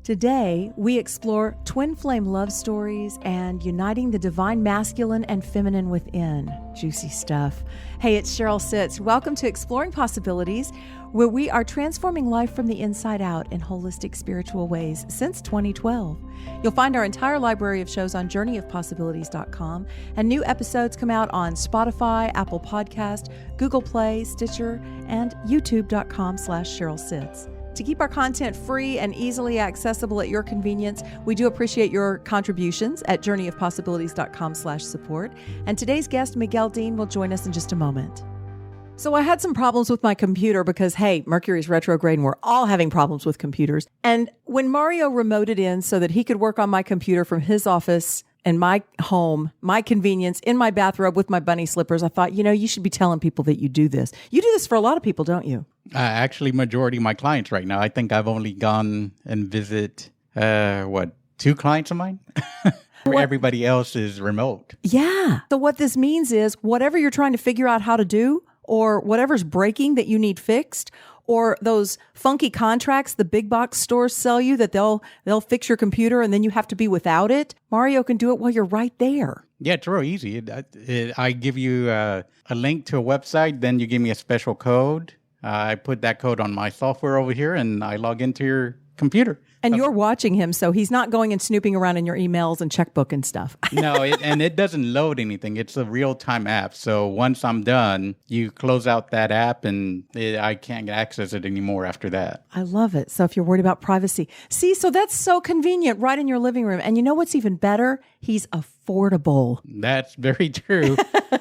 Today, we explore twin flame love stories and uniting the divine masculine and feminine within. Juicy stuff. Hey, it's Cheryl Sitz. Welcome to Exploring Possibilities, where we are transforming life from the inside out in holistic spiritual ways since 2012. You'll find our entire library of shows on journeyofpossibilities.com, and new episodes come out on Spotify, Apple Podcast, Google Play, Stitcher, and youtube.com/Cheryl Sitz. To keep our content free and easily accessible at your convenience, we do appreciate your contributions at journeyofpossibilities.com/support. And today's guest, Miguel Dean, will join us in just a moment. So I had some problems with my computer because, hey, Mercury's retrograde and we're all having problems with computers. And when Mario remoted in so that he could work on my computer from his office and my home, my convenience, in my bathrobe with my bunny slippers, I thought, you should be telling people that you do this. You do this for a lot of people, don't you? Actually, majority of my clients right now. I think I've only gone and visit, 2 clients of mine? Everybody else is remote. Yeah. So what this means is whatever you're trying to figure out how to do, or whatever's breaking that you need fixed, or those funky contracts the big box stores sell you that they'll fix your computer and then you have to be without it, Mario can do it while you're right there. Yeah, it's real easy. I give you a link to a website, then you give me a special code. I put that code on my software over here, and I log into your computer. And you're watching him, so he's not going and snooping around in your emails and checkbook and stuff. No, it doesn't load anything. It's a real-time app. So once I'm done, you close out that app, and I can't access it anymore after that. I love it. So if you're worried about privacy. See, so that's so convenient right in your living room. And you know what's even better? He's affordable. That's very true.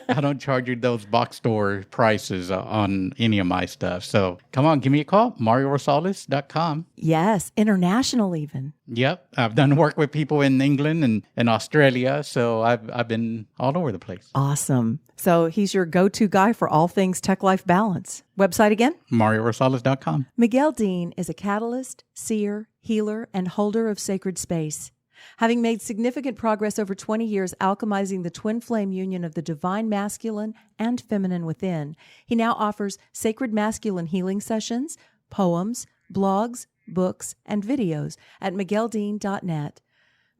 I don't charge you those box store prices on any of my stuff. So come on, give me a call, MarioRosales.com. Yes, international even. Yep. I've done work with people in England and Australia, so I've been all over the place. Awesome. So he's your go-to guy for all things tech life balance. Website again? MarioRosales.com. Miguel Dean is a catalyst, seer, healer, and holder of sacred space. Having made significant progress over 20 years alchemizing the twin flame union of the divine masculine and feminine within, he now offers sacred masculine healing sessions, poems, blogs, books, and videos at migueldean.net.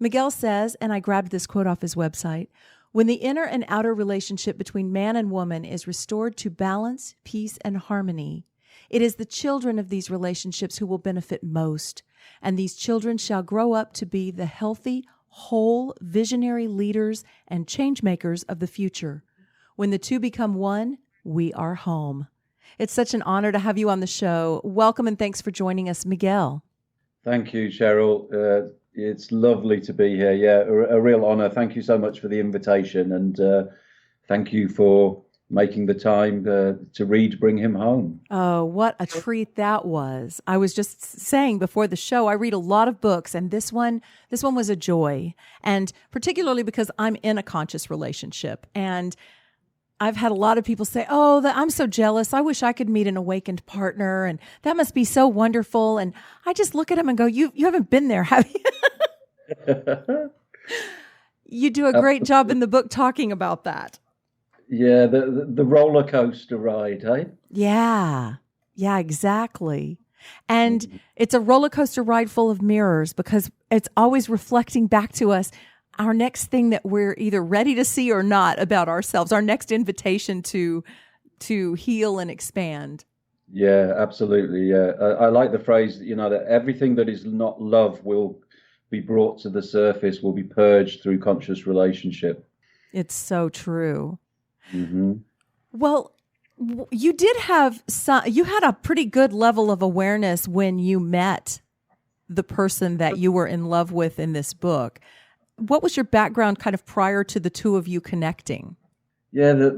Miguel says, and I grabbed this quote off his website, "When the inner and outer relationship between man and woman is restored to balance, peace, and harmony, it is the children of these relationships who will benefit most, and these children shall grow up to be the healthy, whole, visionary leaders and change makers of the future. When the two become one, we are home." It's such an honor to have you on the show. Welcome and thanks for joining us, Miguel. Thank you, Cheryl. It's lovely to be here. Yeah, a real honor. Thank you so much for the invitation, and thank you for making the time to read Bring Him Home. Oh, what a treat that was. I was just saying before the show, I read a lot of books, and this one was a joy. And particularly because I'm in a conscious relationship. And I've had a lot of people say, I'm so jealous. I wish I could meet an awakened partner, and that must be so wonderful. And I just look at them and go, you haven't been there, have you? You do a great job in the book talking about that. Yeah, the roller coaster ride, eh? Yeah, exactly. And it's a roller coaster ride full of mirrors because it's always reflecting back to us our next thing that we're either ready to see or not about ourselves, our next invitation to heal and expand. Yeah, absolutely. Yeah, I like the phrase, that everything that is not love will be brought to the surface, will be purged through conscious relationship. It's so true. Mm-hmm. Well, you had a pretty good level of awareness when you met the person that you were in love with in this book. What was your background kind of prior to the two of you connecting? Yeah,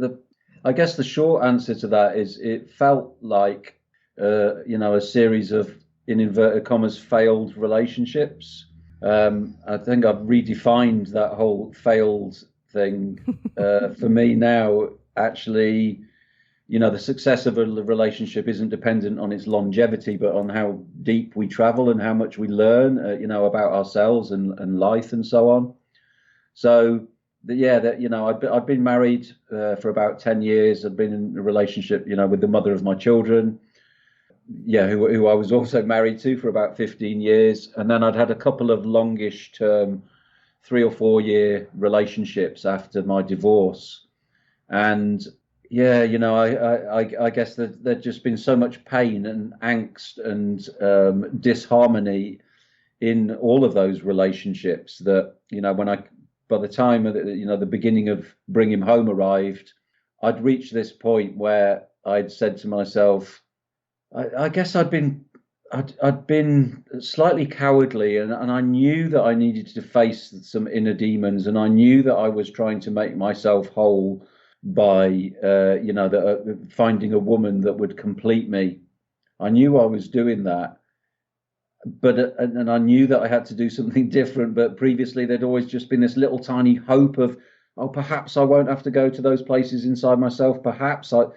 I guess the short answer to that is it felt like, a series of, in inverted commas, failed relationships. I think I've redefined that whole failed thing. For me now, actually, the success of a relationship isn't dependent on its longevity, but on how deep we travel and how much we learn, about ourselves and life and so on. So, I've been married for about 10 years. I've been in a relationship, with the mother of my children. who I was also married to for about 15 years. And then I'd had a couple of longish term, 3 or 4 year relationships after my divorce. And yeah, I guess that there'd just been so much pain and angst and disharmony in all of those relationships that, by the time the beginning of Bring Him Home arrived, I'd reached this point where I'd said to myself, I guess I'd been slightly cowardly, and I knew that I needed to face some inner demons, and I knew that I was trying to make myself whole by finding a woman that would complete me. I knew I was doing that, but and I knew that I had to do something different. But previously, there'd always just been this little tiny hope of, oh, perhaps I won't have to go to those places inside myself. Perhaps I'll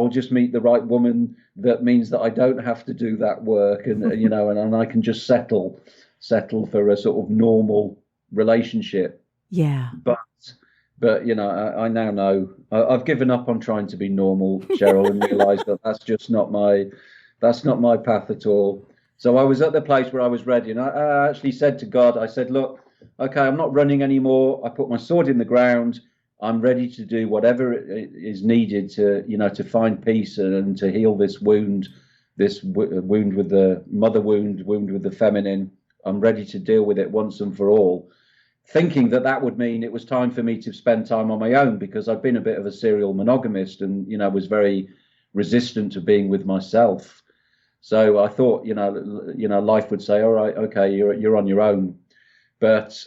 just meet the right woman that means that I don't have to do that work, and and I can just settle for a sort of normal relationship. Yeah. But I now know I've given up on trying to be normal, Cheryl, and realised that that's not my path at all. So I was at the place where I was ready, and I actually said to God, I said, look, okay, I'm not running anymore. I put my sword in the ground. I'm ready to do whatever is needed to find peace and to heal this wound with the mother wound with the feminine. I'm ready to deal with it once and for all, thinking that would mean it was time for me to spend time on my own, because I've been a bit of a serial monogamist and, was very resistant to being with myself. So I thought, life would say, all right, okay, you're on your own. But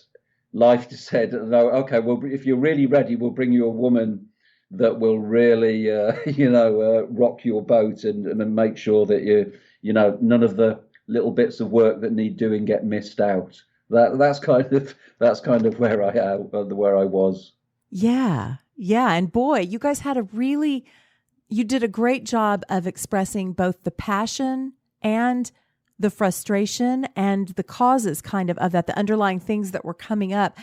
life just said, no, okay, well, if you're really ready, we'll bring you a woman that will really, rock your boat and make sure that none of the little bits of work that need doing get missed out. That's kind of where I was. Yeah. And boy, you guys had you did a great job of expressing both the passion and the frustration and the causes of that, the underlying things that were coming up.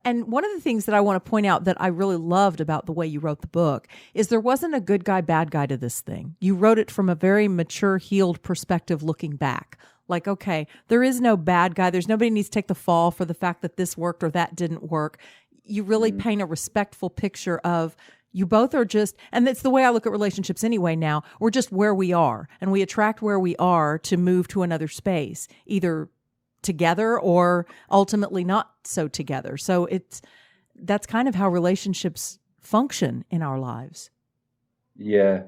And one of the things that I want to point out that I really loved about the way you wrote the book is there wasn't a good guy, bad guy to this thing. You wrote it from a very mature, healed perspective looking back. Like, okay, there is no bad guy. There's nobody needs to take the fall for the fact that this worked or that didn't work. You really paint a respectful picture of you both are just, and it's the way I look at relationships anyway now, we're just where we are, and we attract where we are to move to another space, either together or ultimately not so together. So that's kind of how relationships function in our lives. Yeah.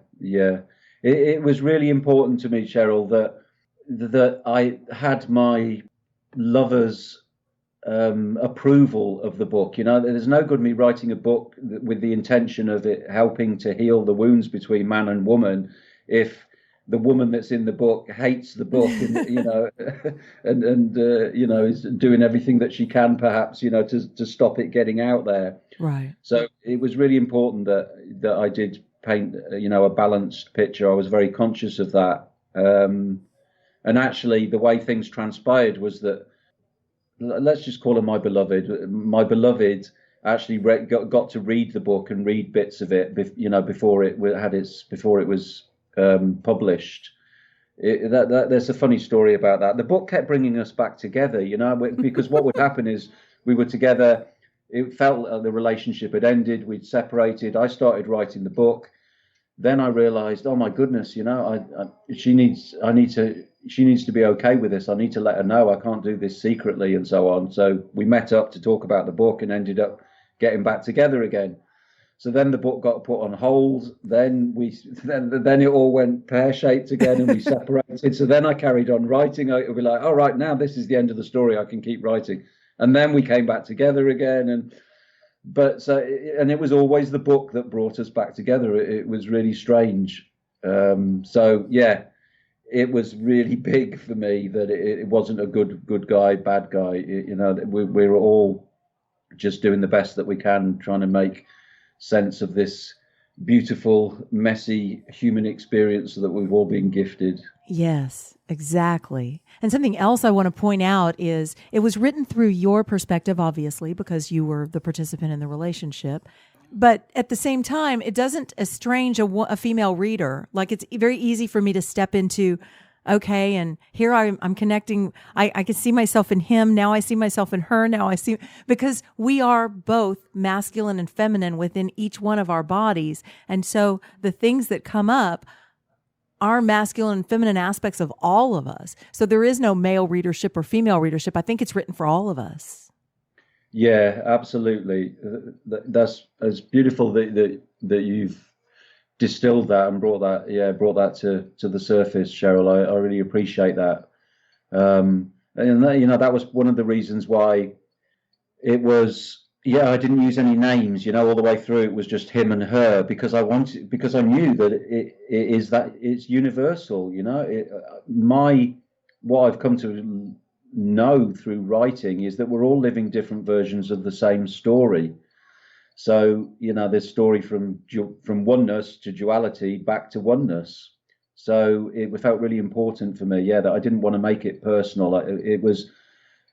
It was really important to me, Cheryl, that I had my lover's approval of the book. There's no good me writing a book with the intention of it helping to heal the wounds between man and woman if the woman that's in the book hates the book and is doing everything that she can perhaps to stop it getting out there. Right. So it was really important that I did paint a balanced picture. I was very conscious of that, and actually the way things transpired was that, let's just call her my beloved. My beloved actually got to read the book and read bits of it, before it was published. There's a funny story about that. The book kept bringing us back together, because what would happen is we were together. It felt like the relationship had ended. We'd separated. I started writing the book. Then I realized, oh my goodness, she needs to be okay with this. I need to let her know I can't do this secretly and so on. So we met up to talk about the book and ended up getting back together again. So then the book got put on hold. Then it all went pear-shaped again and we separated. So then I carried on writing. It would be like, all right, now this is the end of the story. I can keep writing. And then we came back together again. And it was always the book that brought us back together. It was really strange. So yeah, it was really big for me that it wasn't a good guy, bad guy. We're all just doing the best that we can, trying to make sense of this beautiful, messy human experience that we've all been gifted. Yes, exactly. And something else I want to point out is it was written through your perspective, obviously, because you were the participant in the relationship. But at the same time, it doesn't estrange a female reader. Like, it's very easy for me to step into, okay, and here I'm connecting. I can see myself in him. Now I see myself in her. Now I see, because we are both masculine and feminine within each one of our bodies. And so the things that come up are masculine and feminine aspects of all of us. So there is no male readership or female readership. I think it's written for all of us. Yeah, absolutely. That's beautiful that you've distilled that and brought that to the surface, Cheryl. I really appreciate that. And that was one of the reasons why it was. Yeah, I didn't use any names. All the way through it was just him and her, because I knew that it's universal. What I've come to know through writing is that we're all living different versions of the same story. So this story from oneness to duality back to oneness. So it felt really important for me, that I didn't want to make it personal.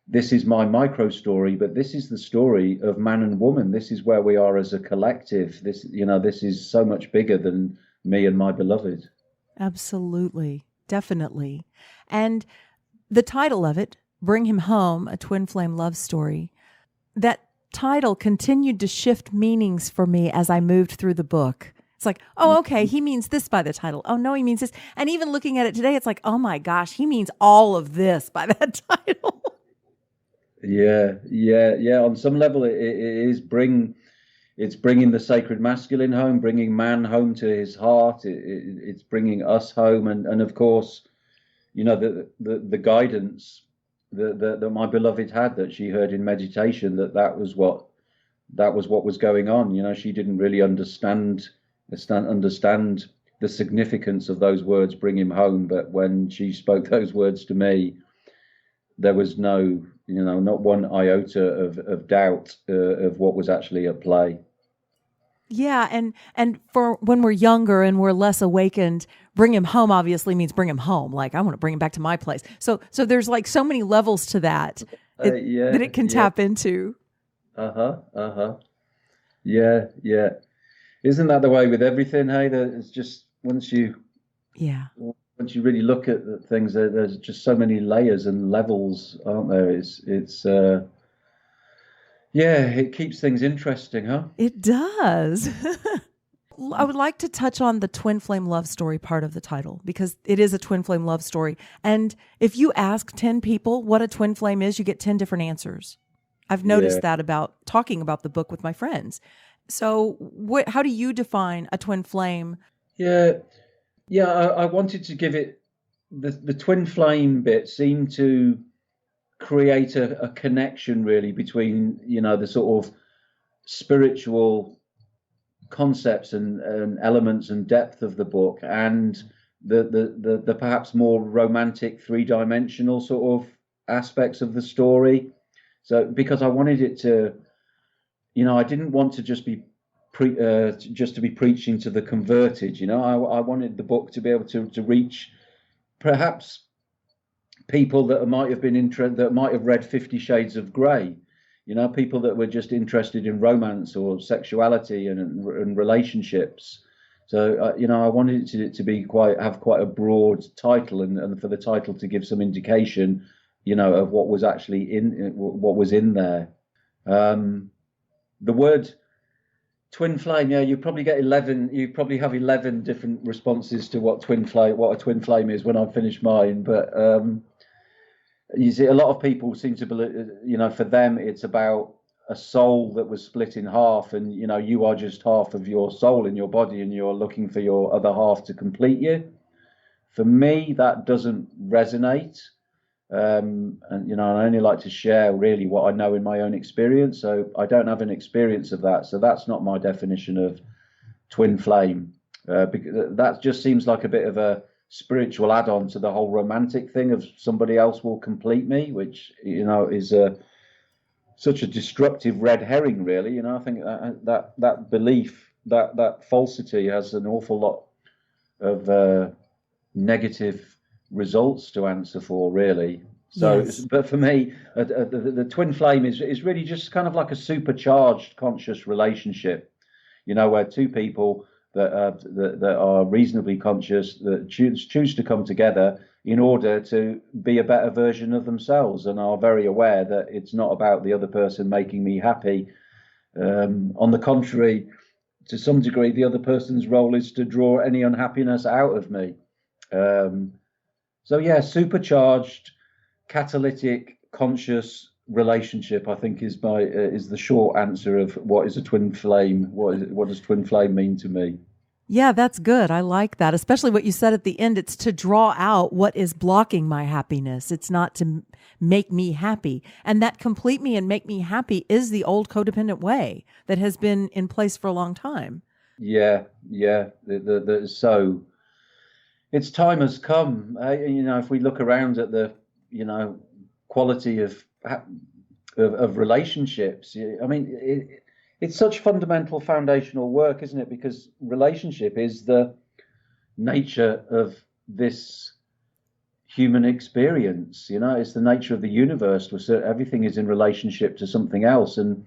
This is my micro story, but this is the story of man and woman. This is where we are as a collective. This is so much bigger than me and my beloved. Absolutely, definitely. And the title of it, Bring Him Home, a twin flame love story, that title continued to shift meanings for me as I moved through the book. It's like, oh, okay, he means this by the title. Oh, no, he means this. And even looking at it today, it's like, oh my gosh, he means all of this by that title. Yeah. On some level, it's bringing the sacred masculine home, bringing man home to his heart. It's bringing us home, and of course, the guidance that my beloved had, that she heard in meditation, that was what was going on. She didn't really understand the significance of those words, bring him home, but when she spoke those words to me, there was no, not one iota of doubt of what was actually at play. Yeah, and for when we're younger and we're less awakened, bring him home obviously means bring him home. Like, I want to bring him back to my place. So there's like so many levels to that that it can tap into. Yeah. Isn't that the way with everything? Hey, that it's just once you really look at the things, there's just so many layers and levels, aren't there? It keeps things interesting, huh? It does. I would like to touch on the twin flame love story part of the title, because it is a twin flame love story. And if you ask 10 people what a twin flame is, you get 10 different answers. I've noticed that about talking about the book with my friends. So how do you define a twin flame? I wanted to give it, the twin flame bit seemed to create a connection really between the sort of spiritual concepts and elements and depth of the book and the perhaps more romantic three-dimensional sort of aspects of the story. So because I wanted it to, I didn't want to just be preaching to the converted. I wanted the book to be able to reach perhaps people that might have been that might have read 50 Shades of Grey, people that were just interested in romance or sexuality and relationships. So I wanted it to be have quite a broad title, and for the title to give some indication, of what was actually in there. The word twin flame, you probably get 11. You probably have 11 different responses to what a twin flame is when I finish mine. But you see, a lot of people seem to believe, for them, it's about a soul that was split in half, and you are just half of your soul in your body, and you're looking for your other half to complete you. For me, that doesn't resonate. And I only like to share really what I know in my own experience. So I don't have an experience of that. So that's not my definition of twin flame. Because that just seems like a bit of a spiritual add-on to the whole romantic thing of somebody else will complete me, which is such a destructive red herring, really. I think that belief, that falsity has an awful lot of negative results to answer for, really. So yes. But for me, the twin flame is really just kind of like a supercharged conscious relationship. where two people that are reasonably conscious that choose to come together in order to be a better version of themselves, and are very aware that it's not about the other person making me happy. On the contrary, to some degree, the other person's role is to draw any unhappiness out of me. So yeah, supercharged, catalytic, conscious relationship, I think, is the short answer of what is a twin flame. What does twin flame mean to me? Yeah, that's good. I like that, especially what you said at the end. It's to draw out what is blocking my happiness. It's not to make me happy. And that complete me and make me happy is the old codependent way that has been in place for a long time. Yeah. So its time has come. If we look around at the, quality of relationships, I mean, it's such fundamental foundational work, isn't it? Because relationship is the nature of this human experience. It's the nature of the universe, where everything is in relationship to something else, and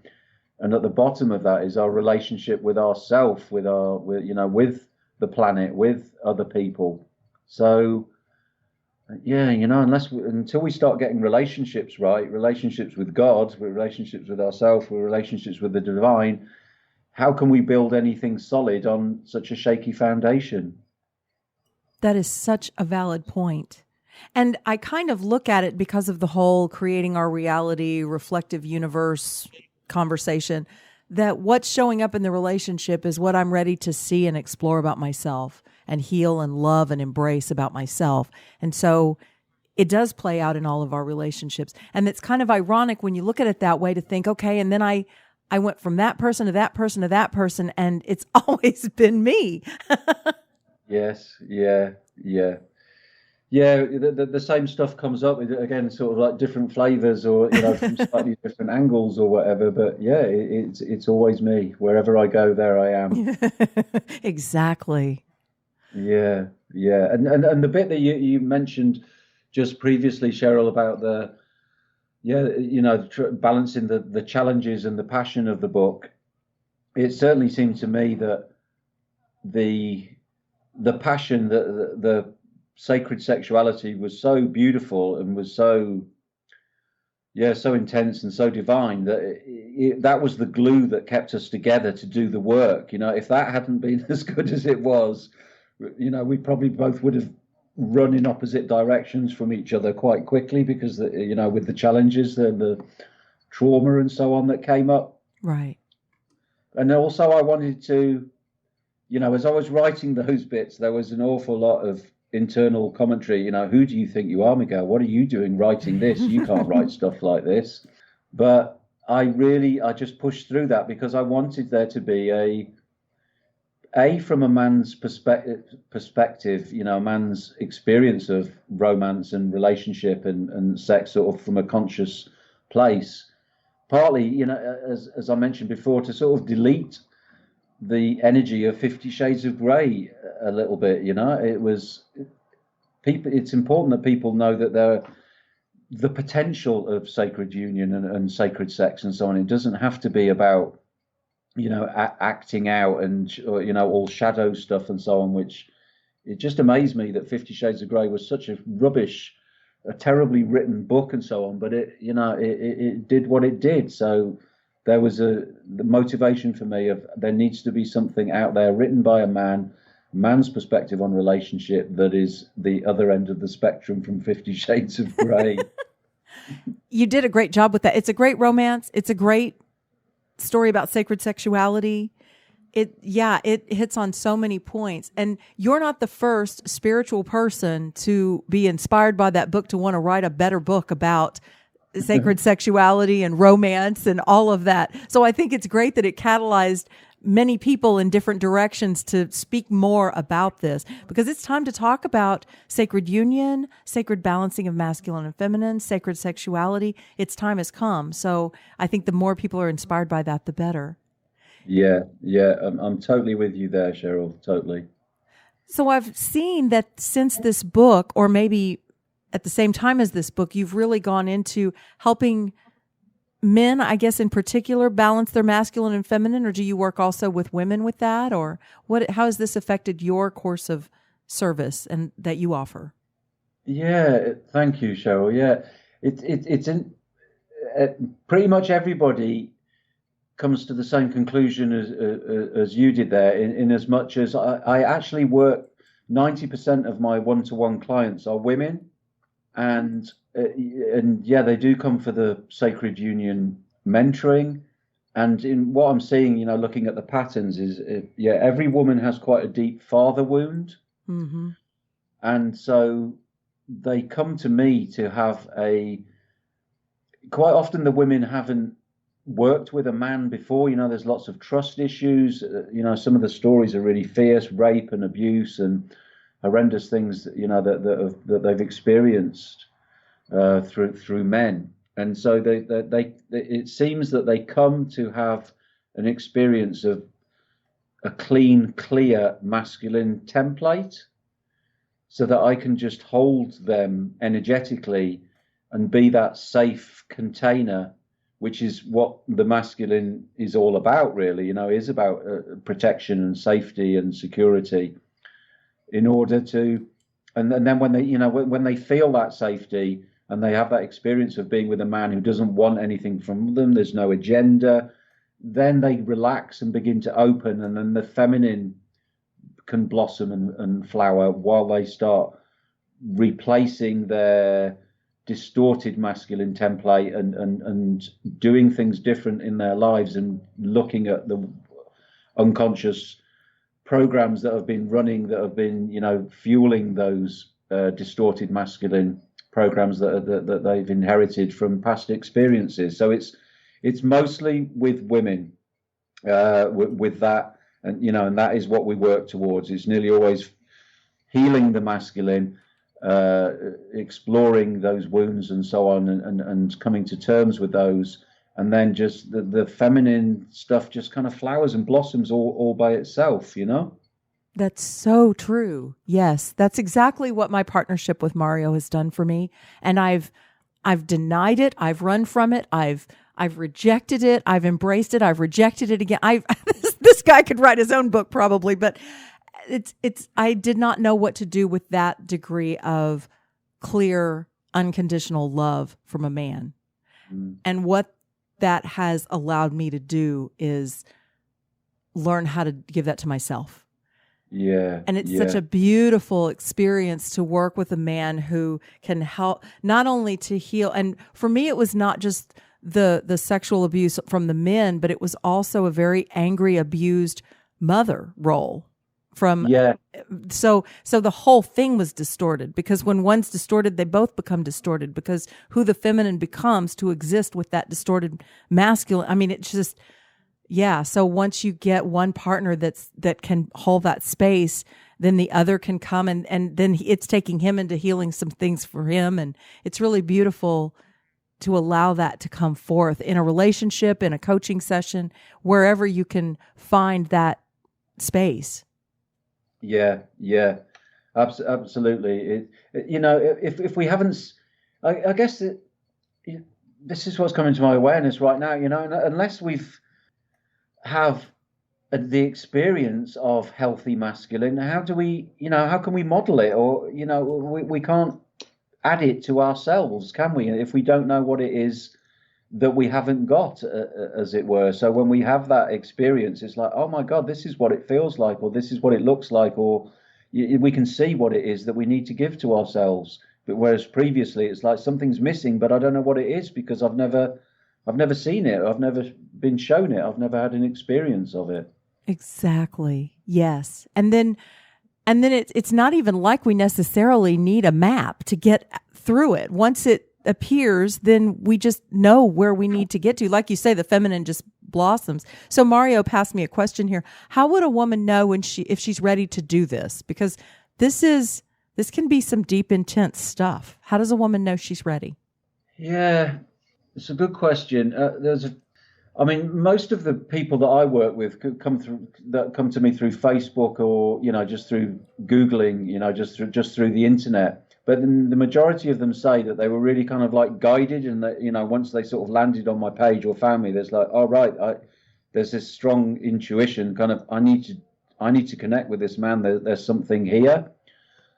at the bottom of that is our relationship with ourself, with the planet, with other people. So yeah, until we start getting relationships right, relationships with God, relationships with ourselves, relationships with the divine, how can we build anything solid on such a shaky foundation? That is such a valid point. And I kind of look at it because of the whole creating our reality, reflective universe conversation, that what's showing up in the relationship is what I'm ready to see and explore about myself and heal and love and embrace about myself. And so it does play out in all of our relationships. And it's kind of ironic when you look at it that way to think, okay, and then I went from that person to that person to that person, and it's always been me. Yes, yeah. The same stuff comes up again, sort of like different flavors, or from slightly different angles or whatever. But yeah, it's always me. Wherever I go, there I am. Exactly. Yeah. And the bit that you mentioned just previously, Cheryl, about balancing the challenges and the passion of the book. It certainly seemed to me that the passion, the sacred sexuality was so beautiful and was so intense and so divine that that was the glue that kept us together to do the work. If that hadn't been as good as it was, we probably both would have run in opposite directions from each other quite quickly, because with the challenges, the trauma and so on that came up. Right. And also I wanted to, as I was writing those bits, there was an awful lot of internal commentary. Who do you think you are, Miguel? What are you doing writing this? You can't write stuff like this. But I just pushed through that because I wanted there to be a from a man's perspective, a man's experience of romance and relationship and sex, sort of from a conscious place. Partly, as I mentioned before, to sort of delete the energy of 50 Shades of Grey a little bit. It's important that people know that the potential of sacred union and sacred sex and so on. It doesn't have to be about acting out and all shadow stuff and so on, which it just amazed me that 50 Shades of Grey was such a terribly written book and so on, but it did what it did. So there was the motivation for me of there needs to be something out there written by a man's perspective on relationship that is the other end of the spectrum from 50 Shades of Grey. You did a great job with that. It's a great romance. It's a great story about sacred sexuality. It hits on so many points. And you're not the first spiritual person to be inspired by that book to want to write a better book about sacred sexuality and romance and all of that. So I think it's great that it catalyzed many people in different directions to speak more about this, because it's time to talk about sacred union, sacred balancing of masculine and feminine, sacred sexuality. Its time has come. So I think the more people are inspired by that, the better. Yeah. I'm totally with you there, Cheryl. Totally. So I've seen that since this book, or maybe at the same time as this book, you've really gone into helping men, I guess in particular, balance their masculine and feminine, or do you work also with women with that, or how has this affected your course of service and that you offer? Yeah, thank you, Cheryl. Yeah, it's in pretty much everybody comes to the same conclusion as you did there, in as much as I actually work 90% of my one-to-one clients are women, and yeah, they do come for the Sacred Union mentoring. And in what I'm seeing, looking at the patterns, is yeah, every woman has quite a deep father wound, and so they come to me to have quite often the women haven't worked with a man before. There's lots of trust issues. Some of the stories are really fierce, rape and abuse and horrendous things, that they've experienced through men. And so it seems that they come to have an experience of a clean, clear masculine template, so that I can just hold them energetically and be that safe container, which is what the masculine is all about, really. Is about protection and safety and security, in order to, and then when they, when they feel that safety and they have that experience of being with a man who doesn't want anything from them, there's no agenda, then they relax and begin to open, and then the feminine can blossom and flower, while they start replacing their distorted masculine template and doing things different in their lives, and looking at the unconscious programs that have been running, that have been fueling those distorted masculine programs that they've inherited from past experiences. So it's mostly with women with that, and that is what we work towards. It's nearly always healing the masculine, exploring those wounds and so on, and coming to terms with those, and then just the feminine stuff just kind of flowers and blossoms all by itself. That's so true. Yes, that's exactly what my partnership with Mario has done for me. And I've denied it. I've run from it. I've rejected it. I've embraced it. I've rejected it again. This guy could write his own book probably, but I did not know what to do with that degree of clear, unconditional love from a man. And what that has allowed me to do is learn how to give that to myself. Yeah. And it's such a beautiful experience to work with a man who can help not only to heal. And for me, it was not just the sexual abuse from the men, but it was also a very angry, abused mother role from. Yeah. So the whole thing was distorted, because when one's distorted, they both become distorted, because who the feminine becomes to exist with that distorted masculine. I mean, it's just. Yeah. So once you get one partner that can hold that space, then the other can come, and then it's taking him into healing some things for him. And it's really beautiful to allow that to come forth in a relationship, in a coaching session, wherever you can find that space. Yeah. Yeah. Absolutely. If we haven't, I guess this is what's coming to my awareness right now, unless we've have the experience of healthy masculine, how do we, how can we model it? Or, we can't add it to ourselves, can we? If we don't know what it is that we haven't got, as it were. So when we have that experience, it's like, oh my God, this is what it feels like, or this is what it looks like, or we can see what it is that we need to give to ourselves. But whereas previously it's like something's missing, but I don't know what it is, because I've never seen it. I've never been shown it. I've never had an experience of it. Exactly. Yes. And then it's not even like we necessarily need a map to get through it. Once it appears, then we just know where we need to get to. Like you say, the feminine just blossoms. So Mario passed me a question here. How would a woman know if she's ready to do this? Because this can be some deep, intense stuff. How does a woman know she's ready? Yeah. It's a good question. Most of the people that I work with come to me through Facebook, or just through Googling, just through the internet. But then the majority of them say that they were really kind of like guided, and that, you know, once they sort of landed on my page or found me, there's like, oh right, there's this strong intuition, kind of, I need to connect with this man. There's something here.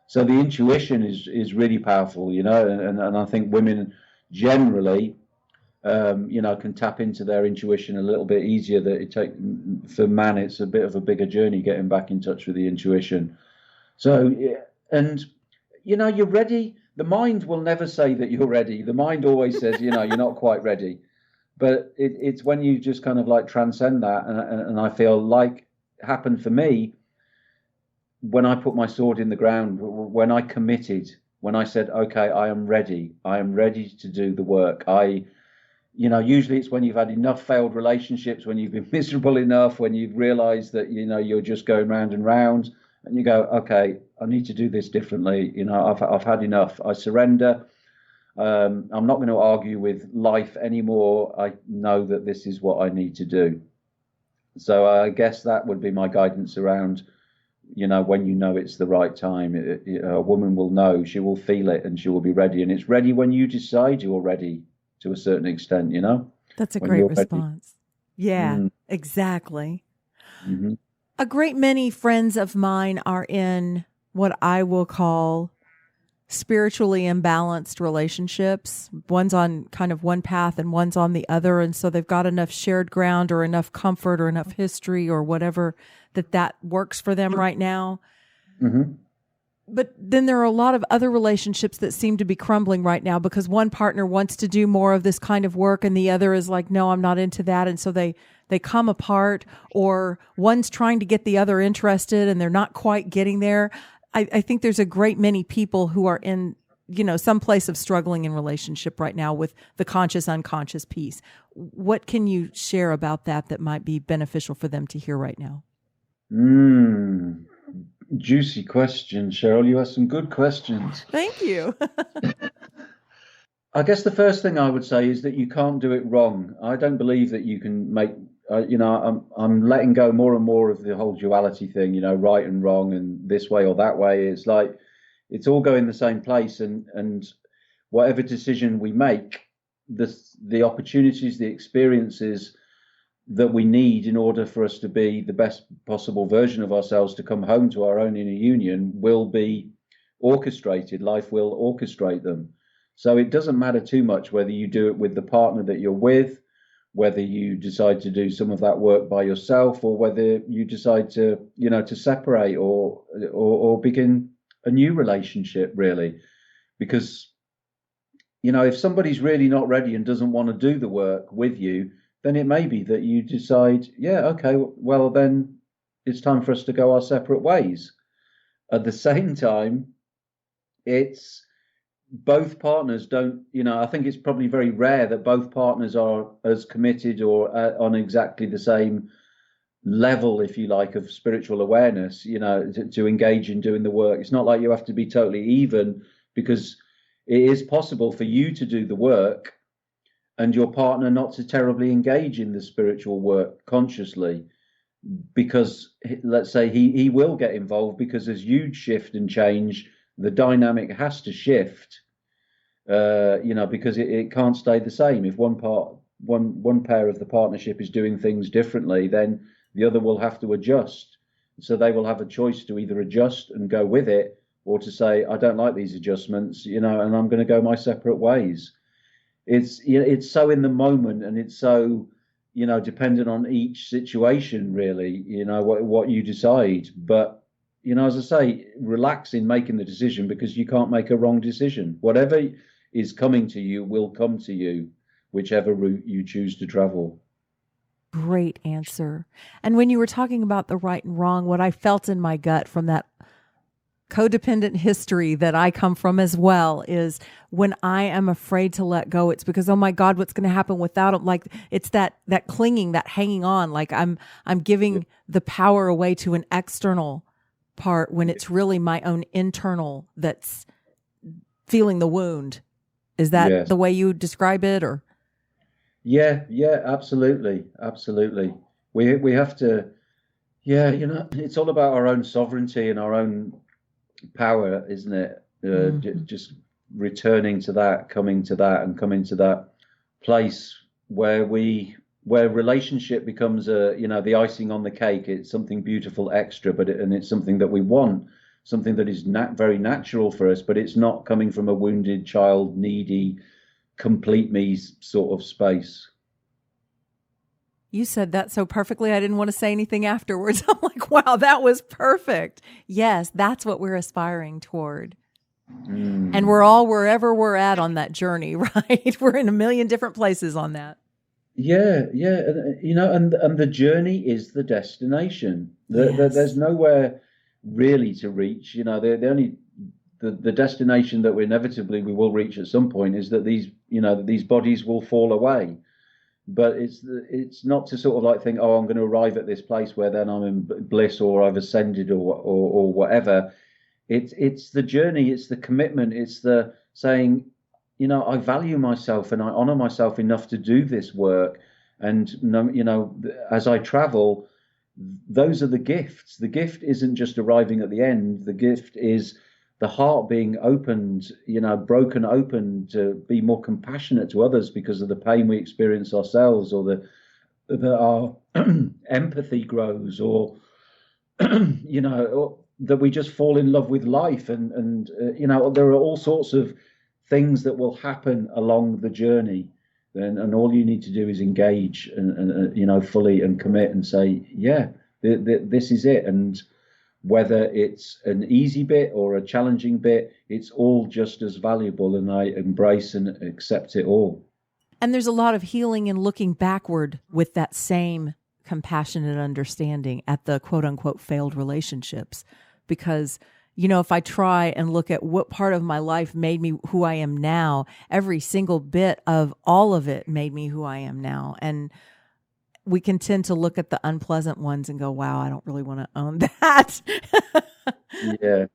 So the intuition is really powerful, you know, and I think women generally, you know, can tap into their intuition a little bit easier. For man, it's a bit of a bigger journey getting back in touch with the intuition. So, and you know, you're ready. The mind will never say that you're ready. The mind always says, you know, you're not quite ready. But it's when you just kind of like transcend that, and I feel like it happened for me when I put my sword in the ground, when I committed, when I said, okay, I am ready to do the work. You know, usually it's when you've had enough failed relationships, when you've been miserable enough, when you've realized that, you know, you're just going round and round, and you go, okay, I need to do this differently. You know, I've had enough. I surrender. I'm not going to argue with life anymore. I know that this is what I need to do. So I guess that would be my guidance around, you know, when you know it's the right time. A woman will know, she will feel it, and she will be ready. And it's ready when you decide you're ready, to a certain extent, you know. That's a great response. Yeah, exactly. Mm-hmm. A great many friends of mine are in what I will call spiritually imbalanced relationships. One's on kind of one path and one's on the other. And so they've got enough shared ground or enough comfort or enough history or whatever that works for them right now. Mm-hmm. But then there are a lot of other relationships that seem to be crumbling right now because one partner wants to do more of this kind of work and the other is like, no, I'm not into that. And so they come apart, or one's trying to get the other interested and they're not quite getting there. I think there's a great many people who are in, you know, some place of struggling in relationship right now with the conscious, unconscious piece. What can you share about that might be beneficial for them to hear right now? Juicy question, Cheryl. You asked some good questions. Thank you. I guess the first thing I would say is that you can't do it wrong. I don't believe that you can make, you know, I'm letting go more and more of the whole duality thing, you know, right and wrong and this way or that way. It's like, it's all going the same place, and whatever decision we make, the opportunities, the experiences that we need in order for us to be the best possible version of ourselves, to come home to our own inner union, will be orchestrated. Life will orchestrate them. So it doesn't matter too much whether you do it with the partner that you're with, whether you decide to do some of that work by yourself, or whether you decide to, you know, to separate or begin a new relationship, really. Because, you know, if somebody's really not ready and doesn't want to do the work with you, then it may be that you decide, yeah, okay, well, then it's time for us to go our separate ways. At the same time, it's both partners don't, you know, I think it's probably very rare that both partners are as committed or on exactly the same level, if you like, of spiritual awareness, you know, to engage in doing the work. It's not like you have to be totally even, because it is possible for you to do the work and your partner not to terribly engage in the spiritual work consciously, because let's say he will get involved, because as you shift and change, the dynamic has to shift, you know, because it can't stay the same. If one pair of the partnership is doing things differently, then the other will have to adjust. So they will have a choice to either adjust and go with it, or to say, I don't like these adjustments, you know, and I'm going to go my separate ways. It's, you know, it's so in the moment, and it's so, you know, dependent on each situation, really, you know, what you decide. But, you know, as I say, relax in making the decision, because you can't make a wrong decision. Whatever is coming to you will come to you, whichever route you choose to travel. Great answer. And when you were talking about the right and wrong, what I felt in my gut from that codependent history that I come from as well is, when I am afraid to let go, it's because, oh my God, what's going to happen without it? Like, it's that clinging, that hanging on, like I'm giving the power away to an external part when it's really my own internal that's feeling the wound. Is that the way you describe it, or? Yeah, absolutely. We have to, you know, it's all about our own sovereignty and our own power, isn't it? just returning to that, coming to that, and coming to that place where relationship becomes the icing on the cake. It's something beautiful extra, and it's something that we want, something that is very natural for us, but it's not coming from a wounded child, needy, complete me sort of space. You said that so perfectly. I didn't want to say anything afterwards. I'm like, wow, that was perfect. Yes, that's what we're aspiring toward. And we're all wherever we're at on that journey, right? We're in a million different places on that. Yeah. And the journey is the destination. Yes. There's nowhere really to reach. The destination that we will reach at some point is that these bodies will fall away. But it's not to sort of like think, oh, I'm going to arrive at this place where then I'm in bliss or I've ascended or whatever. It's the journey, it's the commitment, it's the saying, I value myself and I honor myself enough to do this work. And as I travel, those are the gifts. The gift isn't just arriving at the end. The gift is the heart being opened, broken open to be more compassionate to others because of the pain we experience ourselves, or that our empathy grows, or or that we just fall in love with life, and there are all sorts of things that will happen along the journey. And all you need to do is engage and fully and commit and say, yeah, this is it. And whether it's an easy bit or a challenging bit, it's all just as valuable, and I embrace and accept it all. And there's a lot of healing in looking backward with that same compassionate understanding at the quote unquote failed relationships. Because, if I try and look at what part of my life made me who I am now, every single bit of all of it made me who I am now. And we can tend to look at the unpleasant ones and go, wow, I don't really want to own that. Yeah.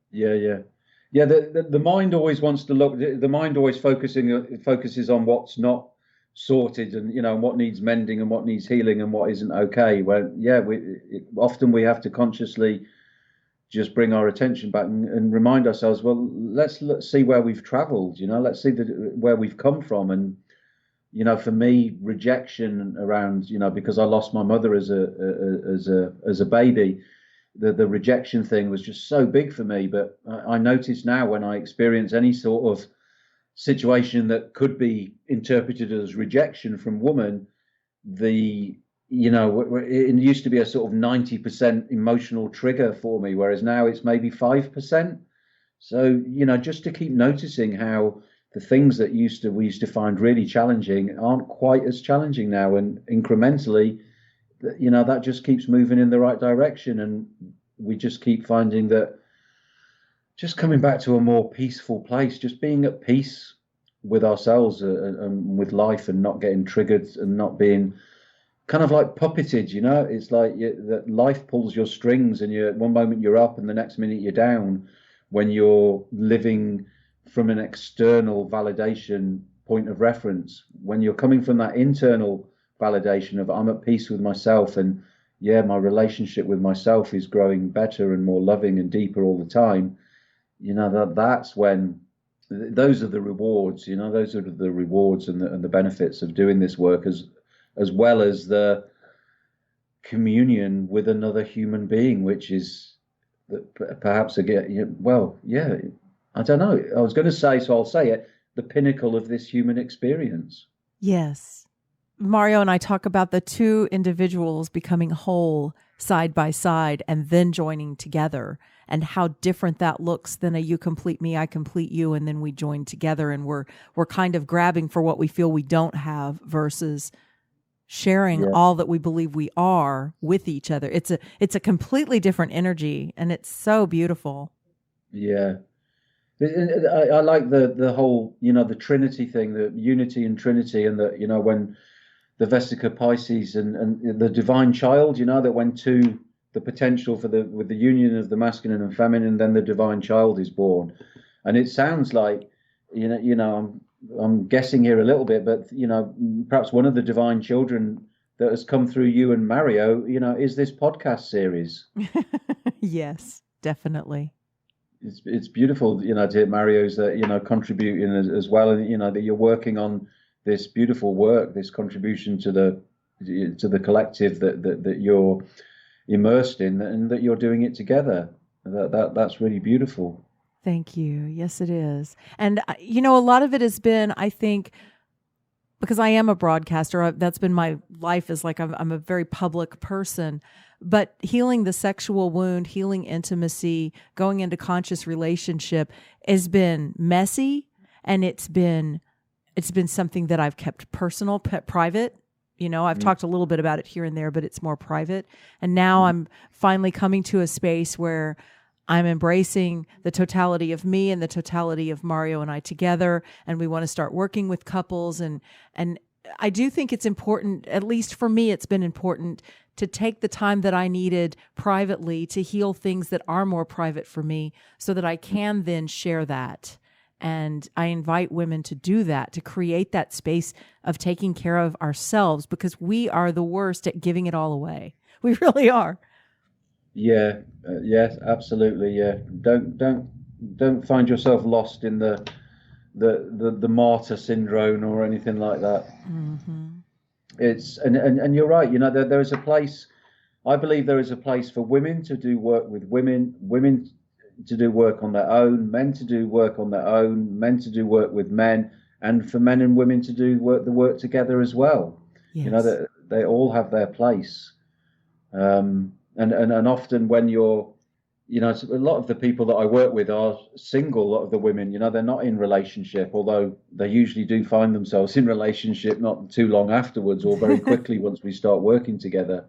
The mind always wants to look, the mind always focuses on what's not sorted, and what needs mending and what needs healing and what isn't okay. Often we have to consciously just bring our attention back and remind ourselves, well, let's see where we've traveled, let's see where we've come from. And for me, rejection around, because I lost my mother as a baby, the rejection thing was just so big for me. But I notice now when I experience any sort of situation that could be interpreted as rejection from woman, it used to be a sort of 90% emotional trigger for me, whereas now it's maybe 5%. So, just to keep noticing how the things that we used to find really challenging aren't quite as challenging now, and incrementally, that just keeps moving in the right direction, and we just keep finding that just coming back to a more peaceful place, just being at peace with ourselves and with life, and not getting triggered and not being kind of like puppeted. It's like that life pulls your strings, and one moment you're up and the next minute you're down, when you're living from an external validation point of reference. When you're coming from that internal validation of I'm at peace with myself, and my relationship with myself is growing better and more loving and deeper all the time, that's when those are the rewards. Those are the rewards and the benefits of doing this work, as well as the communion with another human being, which is perhaps again, I don't know. I was going to say, so I'll say it, the pinnacle of this human experience. Yes. Mario and I talk about the two individuals becoming whole side by side and then joining together, and how different that looks than a you complete me, I complete you, and then we join together and we're kind of grabbing for what we feel we don't have versus sharing all that we believe we are with each other. It's a completely different energy, and it's so beautiful. Yeah. I like the whole, the Trinity thing, the unity and Trinity, and that, when the Vesica Pisces and the divine child, that when the potential with the union of the masculine and feminine, then the divine child is born. And it sounds like, I'm guessing here a little bit, but perhaps one of the divine children that has come through you and Mario, is this podcast series. Yes, definitely. it's beautiful, to hear Mario's that, contributing as well, and that you're working on this beautiful work, this contribution to the collective that you're immersed in, and that you're doing it together. That's really beautiful. Thank you. Yes, it is. And a lot of it has been, I think, because I am a broadcaster, that's been my life, is like I'm a very public person. But healing the sexual wound, healing intimacy, going into conscious relationship has been messy, and it's been something that I've kept personal, private. I've talked a little bit about it here and there, but it's more private. And now I'm finally coming to a space where I'm embracing the totality of me and the totality of Mario and I together, and we want to start working with couples. And I do think it's important, at least for me, it's been important to take the time that I needed privately to heal things that are more private for me, so that I can then share that. And I invite women to do that, to create that space of taking care of ourselves, because we are the worst at giving it all away. We really are. Yeah, yes, absolutely. Yeah, don't find yourself lost in the martyr syndrome or anything like that. Mm-hmm. It's and you're right. There is a place. I believe there is a place for women to do work with women to do work on their own, men to do work on their own, men to do work with men, and for men and women to do the work together as well. Yes. That they all have their place. And often when you're, a lot of the people that I work with are single. A lot of the women, they're not in relationship, although they usually do find themselves in relationship not too long afterwards, or very quickly once we start working together.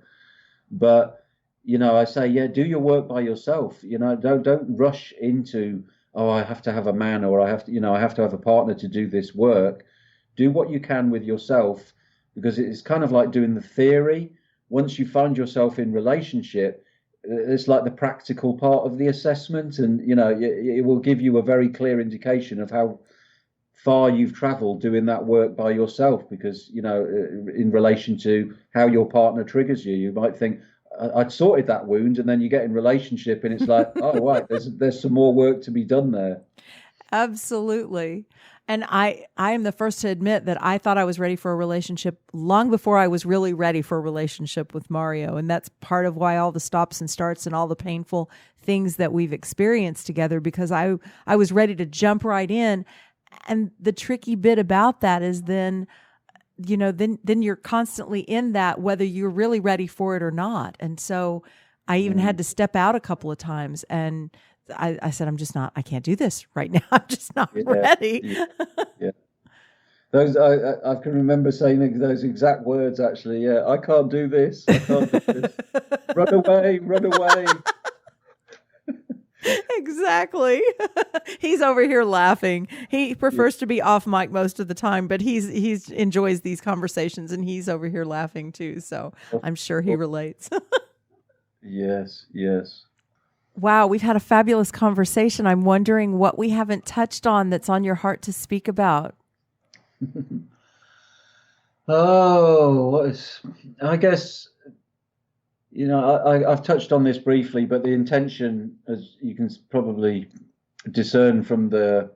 But, I say, yeah, do your work by yourself. Don't rush into, oh, I have to have a man, or I have to have a partner to do this work. Do what you can with yourself, because it's kind of like doing the theory. Once you find yourself in relationship, it's like the practical part of the assessment, and it will give you a very clear indication of how far you've traveled doing that work by yourself. Because in relation to how your partner triggers you, you might think, I'd sorted that wound, and then you get in relationship and it's like, oh right, there's some more work to be done there. Absolutely. And I am the first to admit that I thought I was ready for a relationship long before I was really ready for a relationship with Mario. And that's part of why all the stops and starts and all the painful things that we've experienced together, because I was ready to jump right in. And the tricky bit about that is then you're constantly in that, whether you're really ready for it or not. And so I even had to step out a couple of times, and I said, I can't do this right now. I'm just not ready. Yeah. Those I can remember saying those exact words, actually. Yeah, I can't do this. I can't do this. Run away, run away. Exactly. He's over here laughing. He prefers to be off mic most of the time, but he's enjoys these conversations, and he's over here laughing too. So I'm sure he relates. Yes. Wow, we've had a fabulous conversation. I'm wondering what we haven't touched on that's on your heart to speak about. I guess, I've touched on this briefly, but the intention, as you can probably discern from the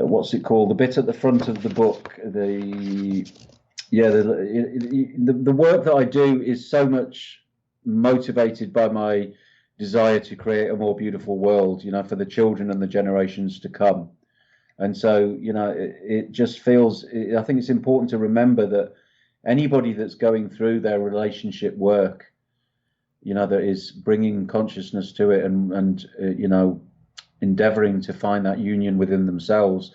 what's it called, the bit at the front of the book, the work that I do is so much motivated by my desire to create a more beautiful world, for the children and the generations to come. And so, it just feels, I think it's important to remember that anybody that's going through their relationship work, that is bringing consciousness to it and endeavoring to find that union within themselves,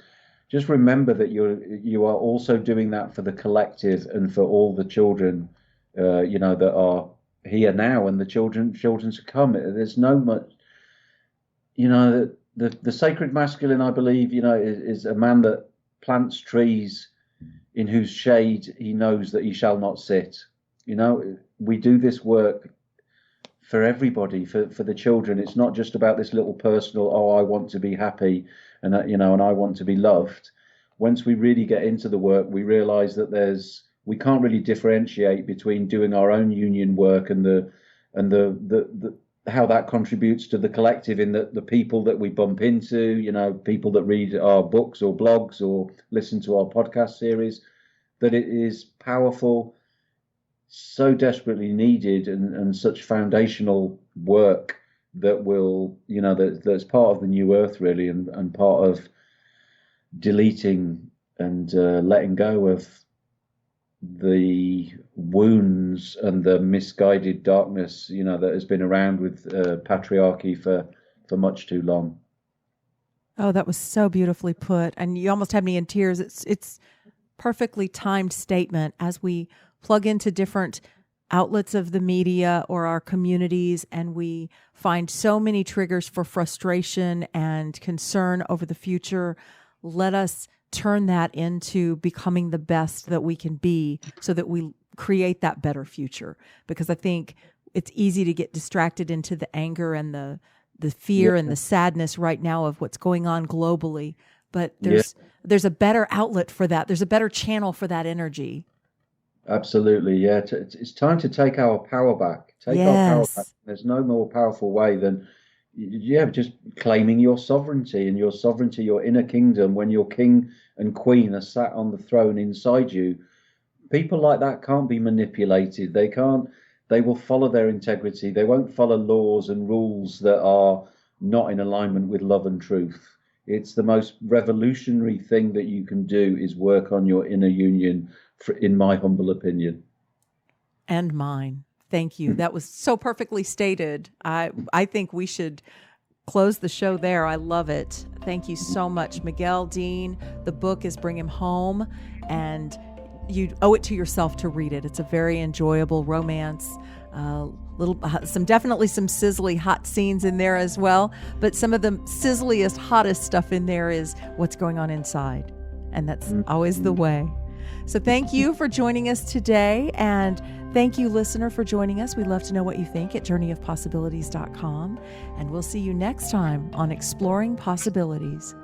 just remember that you are also doing that for the collective and for all the children, that are here now and the children to come. There's no much, the sacred masculine, I believe, is a man that plants trees in whose shade he knows that he shall not sit. We do this work for everybody, for the children. It's not just about this little personal, I want to be happy and and I want to be loved. Once we really get into the work, we realize that we can't really differentiate between doing our own union work and the how that contributes to the collective in the people that we bump into, people that read our books or blogs or listen to our podcast series, that it is powerful, so desperately needed, and such foundational work that will, that's part of the new earth, really, and part of deleting and letting go of the wounds and the misguided darkness, that has been around with patriarchy for much too long. Oh, that was so beautifully put, and you almost had me in tears. It's perfectly timed statement as we plug into different outlets of the media or our communities, and we find so many triggers for frustration and concern over the future. Let us turn that into becoming the best that we can be so that we create that better future. Because I think it's easy to get distracted into the anger and the fear and the sadness right now of what's going on globally. But there's a better outlet for that. There's a better channel for that energy. Absolutely, yeah. It's time to take our power back. Our power back. There's no more powerful way than just claiming your sovereignty, and your sovereignty, your inner kingdom. When your king and queen are sat on the throne inside you, people like that can't be manipulated. They will follow their integrity. They won't follow laws and rules that are not in alignment with love and truth. It's the most revolutionary thing that you can do, is work on your inner union, in my humble opinion. And mine. Thank you. That was so perfectly stated. I think we should close the show there. I love it. Thank you so much, Miguel Dean. The book is Bring Him Home, and you owe it to yourself to read it. It's a very enjoyable romance. Definitely some sizzly hot scenes in there as well, but some of the sizzliest, hottest stuff in there is what's going on inside, and that's always the way. So thank you for joining us today, and thank you, listener, for joining us. We'd love to know what you think at journeyofpossibilities.com, and we'll see you next time on Exploring Possibilities.